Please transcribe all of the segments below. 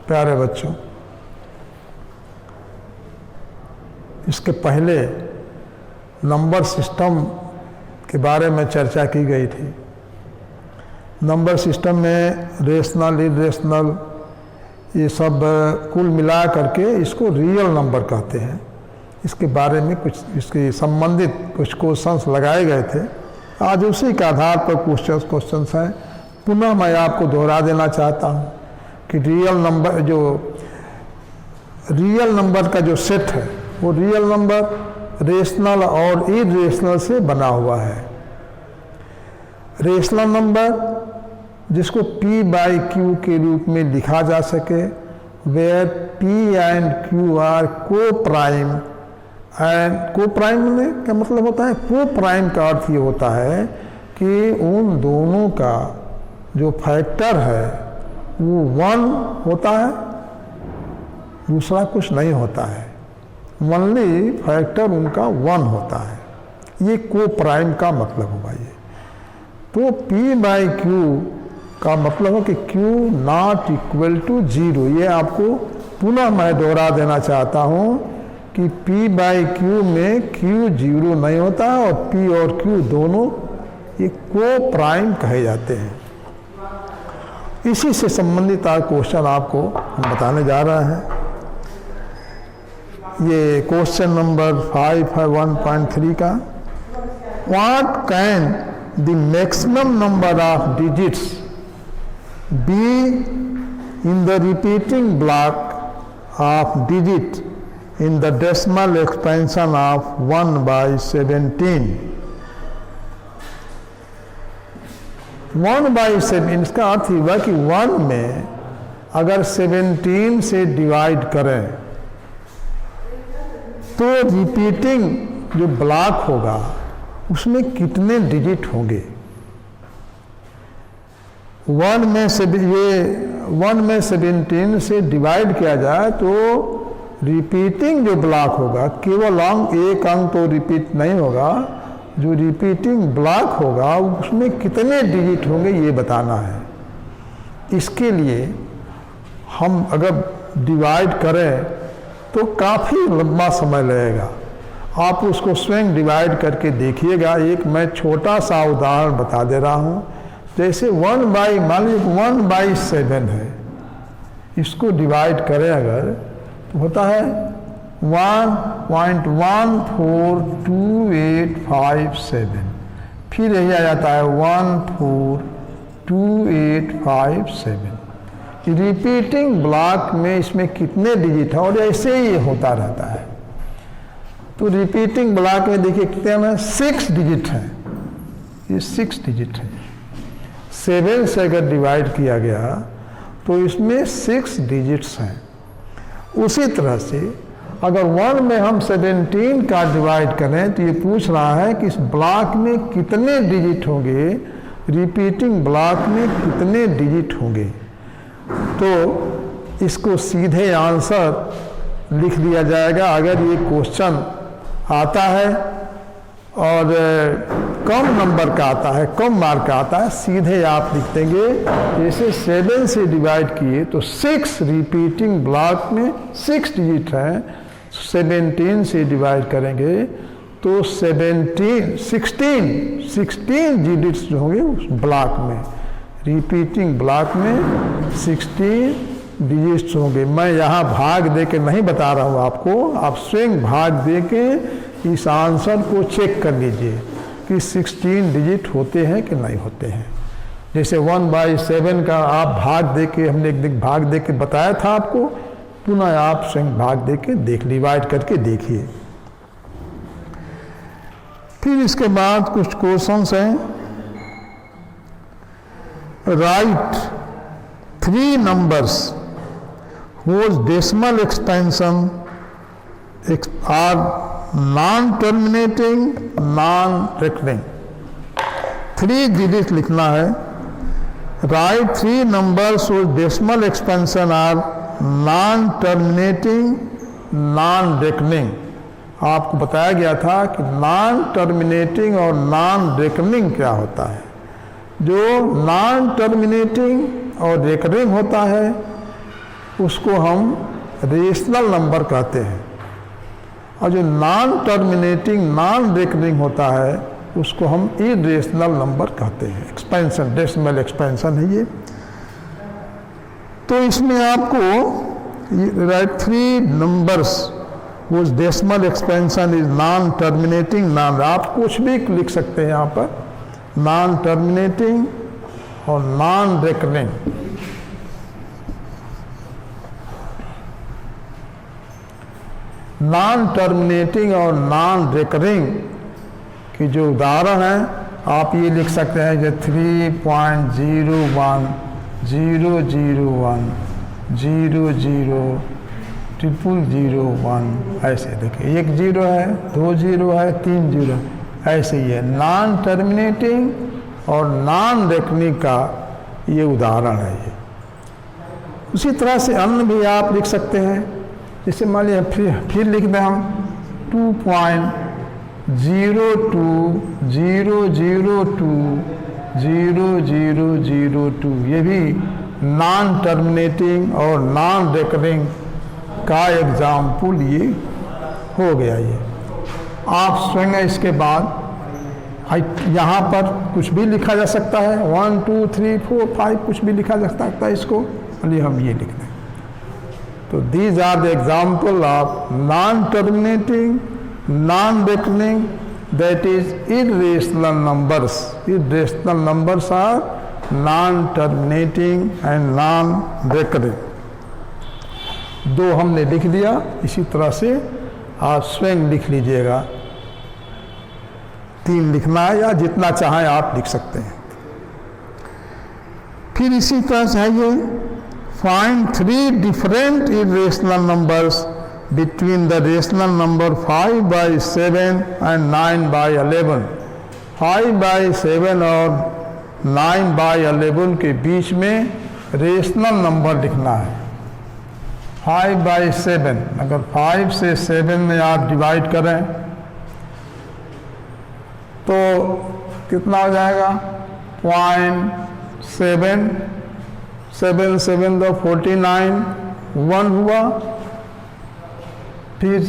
प्यारे बच्चों, इसके पहले नंबर सिस्टम के बारे में चर्चा की गई थी। नंबर सिस्टम में रेशनल, इरेशनल, ये सब कुल मिला करके इसको रियल नंबर कहते हैं। इसके बारे में कुछ इसके संबंधित कुछ क्वेश्चंस लगाए गए थे। आज उसी के आधार पर क्वेश्चंस हैं। पुनः मैं आपको दोहरा देना चाहता हूँ कि रियल नंबर का जो सेट है वो रियल नंबर, रेशनल और इरेशनल से बना हुआ है। रेशनल नंबर जिसको P बाई Q के रूप में लिखा जा सके, where P and Q are coprime, and coprime में क्या मतलब होता है? को प्राइम का अर्थ ये होता है कि उन दोनों का जो फैक्टर है वो 1 होता है, दूसरा कुछ नहीं होता है। ओनली फैक्टर उनका 1 होता है। ये को प्राइम का मतलब हुआ ये। तो P बाई Q का मतलब है कि Q नॉट इक्वल टू 0। ये आपको पुनः मैं दोहरा देना चाहता हूँ कि P बाई Q में Q 0 नहीं होता और P और Q दोनों ये को प्राइम कहे जाते हैं। इसी से संबंधित आज क्वेश्चन आपको हम बताने जा रहे हैं। ये क्वेश्चन नंबर 5 है 1.3 का। What can the maximum number of digits be in the repeating block of digit in the decimal expansion of 1 by 17? 1 by 7 इसका अर्थ हुआ कि 1 में अगर 17 से डिवाइड करें तो रिपीटिंग जो ब्लॉक होगा उसमें कितने डिजिट होंगे? 1 में 17 से डिवाइड किया जाए तो रिपीटिंग जो ब्लॉक होगा, केवल एक अंक तो रिपीट नहीं होगा, जो रिपीटिंग ब्लॉक होगा उसमें कितने डिजिट होंगे ये बताना है। इसके लिए हम अगर डिवाइड करें तो काफ़ी लंबा समय लगेगा। आप उसको स्वयं डिवाइड करके देखिएगा। एक मैं छोटा सा उदाहरण बता दे रहा हूँ। जैसे 1 बाई, मान लीजिए 1 बाई 7 है, इसको डिवाइड करें अगर तो होता है 1.142857। फिर यही आ जाता है 142857। रिपीटिंग ब्लॉक में इसमें कितने डिजिट है और ऐसे ही होता रहता है। तो रिपीटिंग ब्लॉक में देखिए कितने हैं? 6 डिजिट हैं। ये 6 डिजिट है। 7 से अगर डिवाइड किया गया तो इसमें 6 डिजिट्स हैं। उसी तरह से अगर 1 में हम 17 का डिवाइड करें तो ये पूछ रहा है कि इस ब्लॉक में कितने डिजिट होंगे, रिपीटिंग ब्लॉक में कितने डिजिट होंगे। तो इसको सीधे आंसर लिख दिया जाएगा। अगर ये क्वेश्चन आता है और कम नंबर का आता है, कम मार्क का आता है, सीधे आप लिख देंगे जैसे 7 से डिवाइड किए तो 6 रिपीटिंग ब्लॉक में 6 डिजिट हैं। 17 से डिवाइड करेंगे तो 16 डिजिट्स जो होंगे उस ब्लॉक में, रिपीटिंग ब्लॉक में 16 डिजिट्स होंगे। मैं यहाँ भाग दे के नहीं बता रहा हूँ आपको, आप स्वयं भाग दे के इस आंसर को चेक कर लीजिए कि 16 डिजिट होते हैं कि नहीं होते हैं। जैसे 1 बाई 7 का आप भाग दे के, हमने एक दिन भाग दे के बताया था आपको, पुनः आप स्वयं भाग दे के डिवाइड करके देखिए। फिर इसके बाद कुछ क्वेश्चंस हैं। Right 3 numbers whose decimal expansion are non-terminating, non-recurring। 3 digit लिखना है। Right 3 numbers whose decimal expansion are non-terminating, non-recurring। आपको बताया गया था कि non-terminating और non-recurring क्या होता है। जो non-terminating और रिकरिंग होता है उसको हम रेशनल नंबर कहते हैं, और जो नॉन टर्मिनेटिंग नॉन रिकरिंग होता है उसको हम इरेशनल नंबर कहते हैं। एक्सपेंशन, डेसिमल एक्सपेंशन है ये। तो इसमें आपको right 3 numbers whose decimal expansion is non-terminating, आप कुछ भी लिख सकते हैं यहाँ पर, non-terminating और non-recurring। non-terminating और non-recurring की जो उदाहरण है आप ये लिख सकते हैं कि 3.01 001 00 0001 ऐसे देखिए, 1 0 है, 2 0 है, 3 0, ऐसे ही है। नॉन टर्मिनेटिंग और नॉन रेकनिंग का ये उदाहरण है ये। उसी तरह से अन्य भी आप लिख सकते हैं, जैसे मान लिया फिर लिख दें हम 2.02 002 0002, ये भी नॉन टर्मिनेटिंग और नॉन रेकरिंग का एग्जाम्पल ये हो गया। ये आप स्वयं इसके बाद यहाँ पर कुछ भी लिखा जा सकता है, 1 2 3 4 5 कुछ भी लिखा जा सकता है इसको, चलिए हम ये लिख दें। तो these are the example of non terminating non recurring that is irrational numbers. Irrational numbers are non terminating and non recurring. 2 हमने लिख दिया, इसी तरह से आप स्वयं लिख लीजिएगा। 3 लिखना है या जितना चाहें आप लिख सकते हैं। फिर इसी तरह से है, find 3 different irrational numbers between the rational number 5/7 and 9/11। 5/7 और 9/11 के बीच में रेशनल नंबर लिखना है। 5/7, अगर 5 से 7 में आप डिवाइड करें तो कितना हो जाएगा? 0.7 7 7 49 1 हुआ, फिर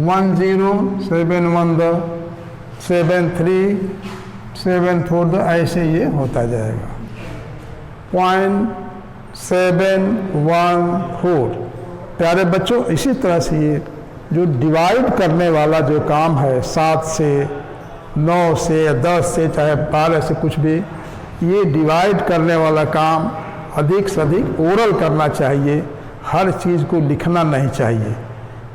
1 0 7 1 7 3 7 4 ऐसे ये होता जाएगा। 0.714। प्यारे बच्चों, इसी तरह से ये जो डिवाइड करने वाला जो काम है, 7 से 9 से 10 से चाहे 12 से कुछ भी, ये डिवाइड करने वाला काम अधिक से अधिक ओरल करना चाहिए। हर चीज़ को लिखना नहीं चाहिए,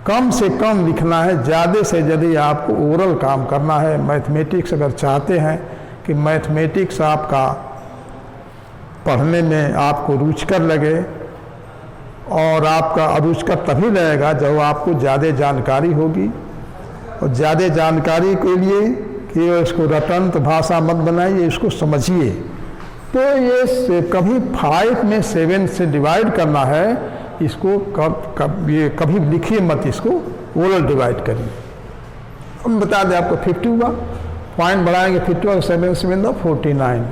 कम से कम लिखना है। ज़्यादा से ज़्यादा आपको ओरल काम करना है। मैथमेटिक्स अगर चाहते हैं कि मैथमेटिक्स आपका पढ़ने में आपको रुचिकर लगे, और आपका रुचिकर तभी लगेगा जब आपको ज़्यादा जानकारी होगी। और ज़्यादा जानकारी के लिए कि इसको रटंत भाषा मत बनाइए, इसको समझिए। तो ये कभी 5 में 7 से डिवाइड करना है, इसको ये कभी लिखिए मत, इसको ओरल डिवाइड करिए। हम बता दें आपको 50 हुआ, पॉइंट बढ़ाएंगे 50 और 7 7 49,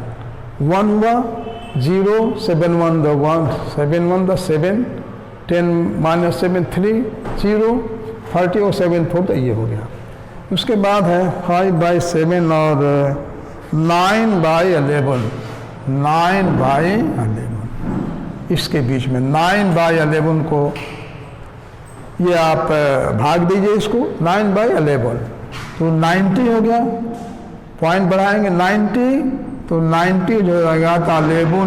1 हुआ, 0 7 1 1 7 1 7 10 -7 3 0 30 और 7 4, तो ये हो गया। उसके बाद है 5/7 और 9/11। 9/11 इसके बीच में 9/11 को ये आप भाग दीजिए इसको, 9/11 तो 90 हो गया। पॉइंट बढ़ाएंगे 90, तो 90 जो रहेगा तो 11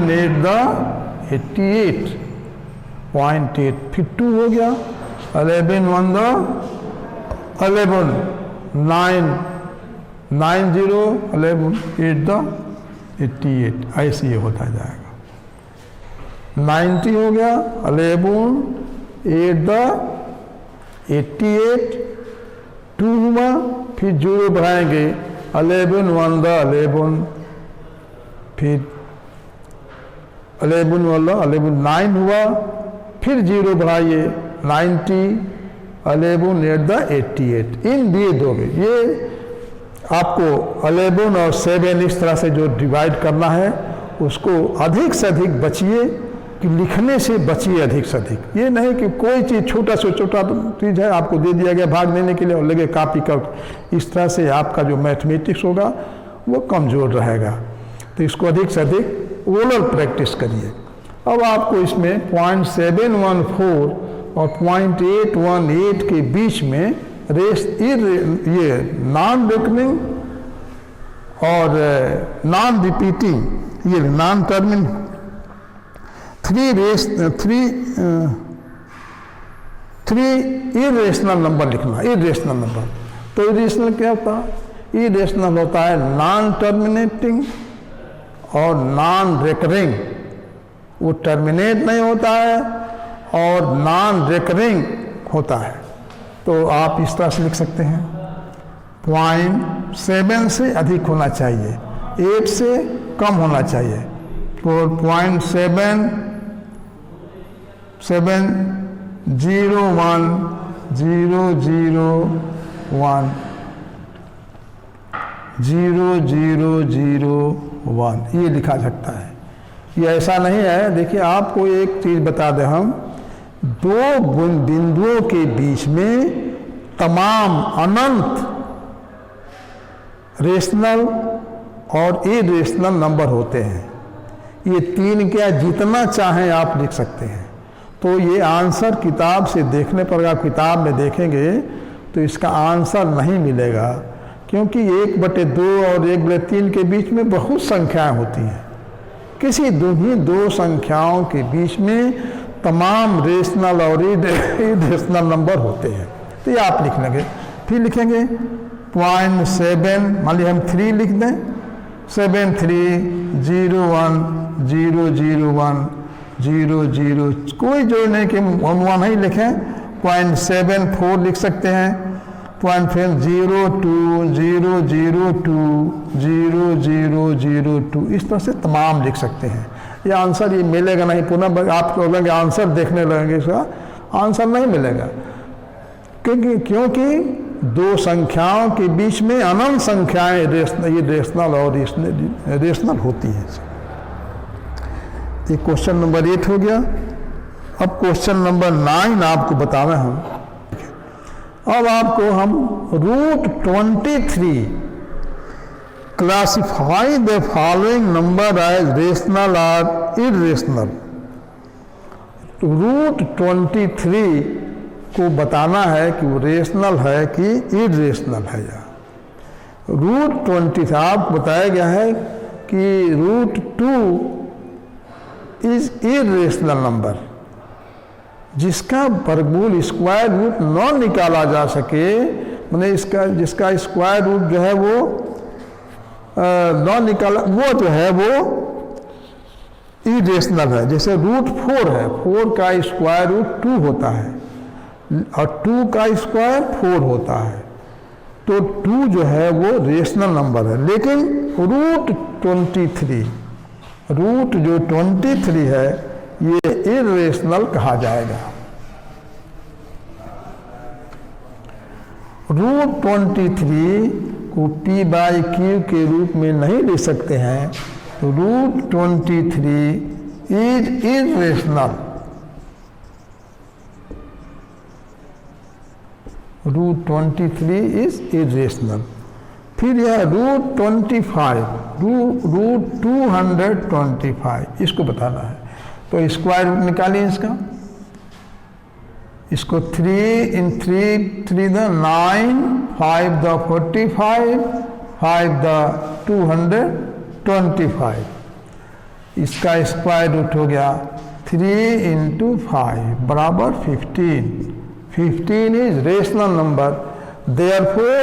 8 88.8, फिर 2 हो गया, 11 1 11 9 90 11 8 88, ऐसे ही होता जाएगा। 90 हो गया, 11 8 88, 2 हुआ, फिर 0 बढ़ाएंगे 11 1 11, फिर 11 11 9 हुआ, फिर 0 बढ़ाइए 90, 11 8 88, इन दिए दोगे। ये आपको 11 और 7 इस तरह से जो डिवाइड करना है, उसको अधिक से अधिक बचिए कि लिखने से बचिए अधिक से अधिक। ये नहीं कि कोई चीज़ छोटा से छोटा चीज़ है आपको दे दिया गया भाग लेने के लिए और लगे कॉपी कर, इस तरह से आपका जो मैथमेटिक्स होगा वो कमज़ोर रहेगा। तो इसको अधिक से अधिक ओरल प्रैक्टिस करिए। अब आपको इसमें 0.714 और 0.818 के बीच में ये नॉन रेकरिंग और नॉन रिपीटिंग, ये नॉन टर्मिन थ्री इरेशनल नंबर लिखना। इरेशनल नंबर, तो इरेशनल क्या होता है? इरेशनल होता है नॉन टर्मिनेटिंग और नॉन रेकरिंग। वो टर्मिनेट नहीं होता है और नॉन रेकरिंग होता है। तो आप इस तरह से लिख सकते हैं 0.7 से अधिक होना चाहिए, 8 से कम होना चाहिए। तो 0.701 0001 ये लिखा सकता है। ये ऐसा नहीं है, देखिए आपको एक चीज़ बता दें, हम दो बिंदुओं के बीच में तमाम अनंत रेशनल और इरेशनल नंबर होते हैं। ये तीन क्या जितना चाहें आप लिख सकते हैं। तो ये आंसर किताब से देखने पर, आप किताब में देखेंगे तो इसका आंसर नहीं मिलेगा, क्योंकि 1/2 और 1/3 के बीच में बहुत संख्याएं होती हैं। किसी दो संख्याओं के बीच में तमाम रेशनल और इरेशनल नंबर होते हैं। तो ये आप लिख लेंगे। फिर लिखेंगे 0.7, मान लीजिए हम 3 लिख दें, 7301001000, कोई जोड़ नहीं कि 1 ही लिखें। 0.74 लिख सकते हैं, 0.0200200002, इस तरह से तमाम लिख सकते हैं। ये आंसर ये मिलेगा नहीं, पुनः आप बोलेंगे आंसर देखने लगेंगे, इसका आंसर नहीं मिलेगा, क्योंकि दो संख्याओं के बीच में अनंत संख्याएं रेशनल और रेशनल होती हैं। ये क्वेश्चन नंबर 8 हो गया। अब क्वेश्चन नंबर 9 आपको बतावे हम। अब आपको हम √23 classify the following number as rational और इरेशनल। √23 को बताना है कि वो रेशनल है कि इरेशनल है। या √20 आपको बताया गया है कि √2 इज इरेशनल नंबर, जिसका वर्गमूल स्क्वायर रूट न निकाला जा सके, मैंने जिसका स्क्वायर रूट जो है वो न निकाला, वो जो है वो इरेशनल है। जैसे √4 है, 4 का स्क्वायर रूट 2 होता है और 2 का स्क्वायर 4 होता है, तो 2 जो है वो रेशनल नंबर है। लेकिन √23 है ये इरेशनल कहा जाएगा। √23 को p/q के रूप में नहीं ले सकते हैं, तो √23 इज इरेशनल। √23 is irrational. फिर यह √225 इसको बताना है। तो स्क्वायर रूट निकालिए इसको 3 × 3 = 9, 5 × 45, 5 × 225। इसका स्क्वायर रूट हो गया 3 × 5 बराबर 15। 15 is rational number, therefore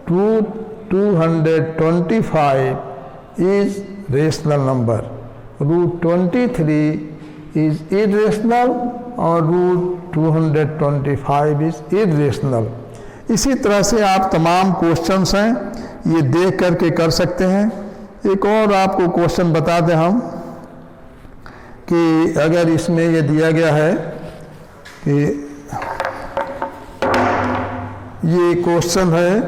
225 is rational number. √23 is irrational और √225 इज इरेशनल। इसी तरह से आप तमाम क्वेश्चंस हैं ये देख करके कर सकते हैं। एक और आपको क्वेश्चन बता दें हम कि अगर इसमें ये दिया गया है कि ये क्वेश्चन है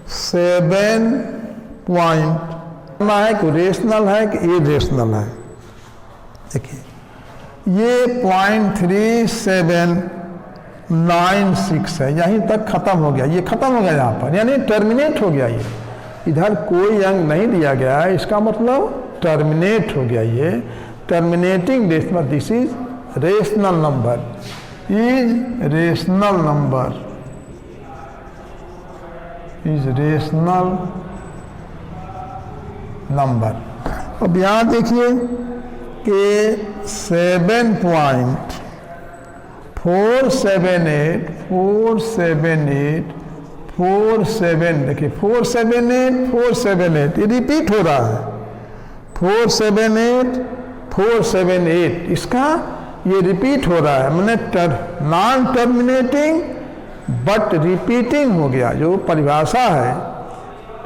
7 पॉइंट है कि रेशनल है कि इरेशनल है। देखिए ये 0.3796 है, यहीं तक खत्म हो गया, ये खत्म हो गया यहाँ पर, यानी टर्मिनेट हो गया। ये इधर कोई अंक नहीं दिया गया है, इसका मतलब टर्मिनेट हो गया। ये terminating decimal, this is rational number, is rational number, is rational number. अब यहाँ देखिए कि 7.478 देखिए 478 ये रिपीट हो रहा है, 478 इसका ये रिपीट हो रहा है, मैंने नॉन टर्मिनेटिंग बट रिपीटिंग हो गया। जो परिभाषा है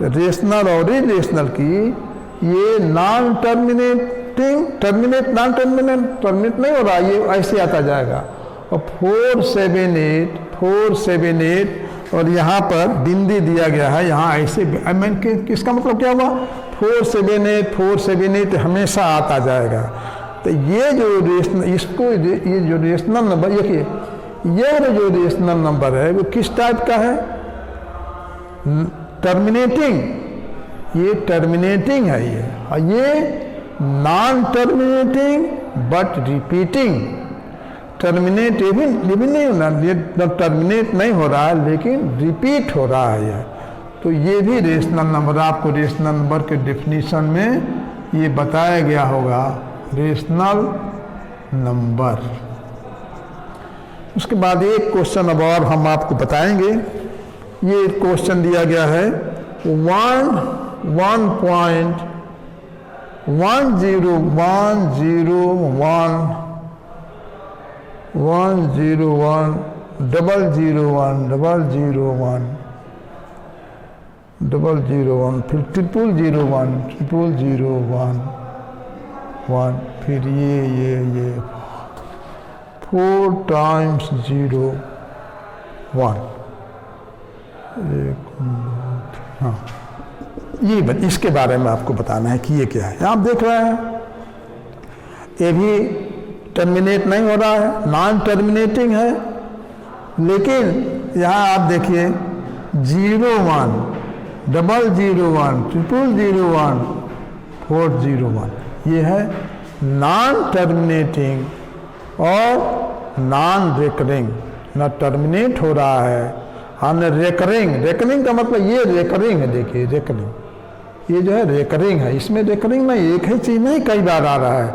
रेशनल और इरेशनल की, ये नॉन टर्मिनेटिंग, टर्मिनेट नहीं हो रहा, ये ऐसे आता जाएगा। और 478 और यहाँ पर बिंदी दिया गया है, यहाँ ऐसे किसका मतलब क्या हुआ, 478 हमेशा आता जाएगा। तो ये जो रेशनल, इसको ये जो रेशनल नंबर, देखिए यह जो रेशनल नंबर है वो किस टाइप का है, टर्मिनेटिंग, ये टर्मिनेटिंग है ये, और ये non terminating but repeating. Terminate ये भी नहीं होना, ये टर्मिनेट नहीं हो रहा है लेकिन रिपीट हो रहा है ये। तो ये भी रेशनल नंबर, आपको रेशनल नंबर के डेफिनेशन में ये बताया गया होगा, रेशनल नंबर। उसके बाद एक क्वेश्चन अब और हम आपको बताएंगे। ये क्वेश्चन दिया गया है 101 फिर 001 फिर ये 4 times 0 1 हाँ, ये इसके बारे में आपको बताना है कि ये क्या है। आप देख रहे हैं ये भी टर्मिनेट नहीं हो रहा है, नॉन टर्मिनेटिंग है, लेकिन यहाँ आप देखिए 01 001 001 401 ये है नॉन टर्मिनेटिंग और नॉन रेकरिंग, न टर्मिनेट हो रहा है और न रेकरिंग। रेकरिंग का मतलब ये रेकरिंग है, देखिए रेकरिंग, ये जो है रेकरिंग है। इसमें रेकरिंग में एक ही चीज़ नहीं कई बार आ रहा है,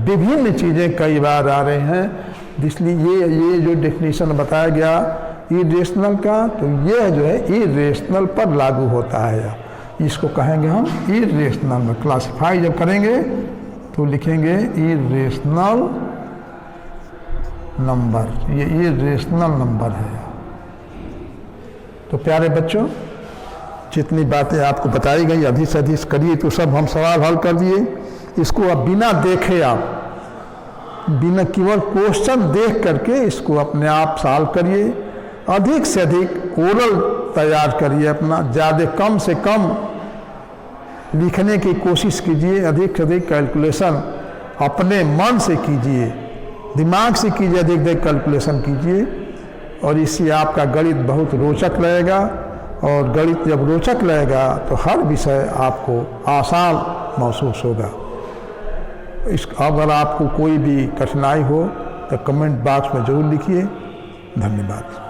विभिन्न चीज़ें कई बार आ रहे हैं। इसलिए ये जो डेफिनेशन बताया गया इरेशनल का, तो ये जो है इरेशनल पर लागू होता है, इसको कहेंगे हम इरेशनल में। क्लासिफाई जब करेंगे तो लिखेंगे इरेशनल नंबर, ये इरेशनल नंबर है। तो प्यारे बच्चों, जितनी बातें आपको बताई गई अधिक से अधिक करिए, तो सब हम सवाल हल कर दिए। इसको अब बिना देखे, आप बिना केवल क्वेश्चन देख करके इसको अपने आप सॉल्व करिए। अधिक से अधिक ओरल तैयार करिए अपना, ज़्यादा कम से कम लिखने की कोशिश कीजिए, अधिक से अधिक कैलकुलेशन अपने मन से कीजिए, दिमाग से कीजिए, अधिक अधिक कैलकुलेशन कीजिए, और इससे आपका गणित बहुत रोचक रहेगा। और गणित जब रोचक रहेगा तो हर विषय आपको आसान महसूस होगा। अगर आपको कोई भी कठिनाई हो तो कमेंट बॉक्स में ज़रूर लिखिए। धन्यवाद।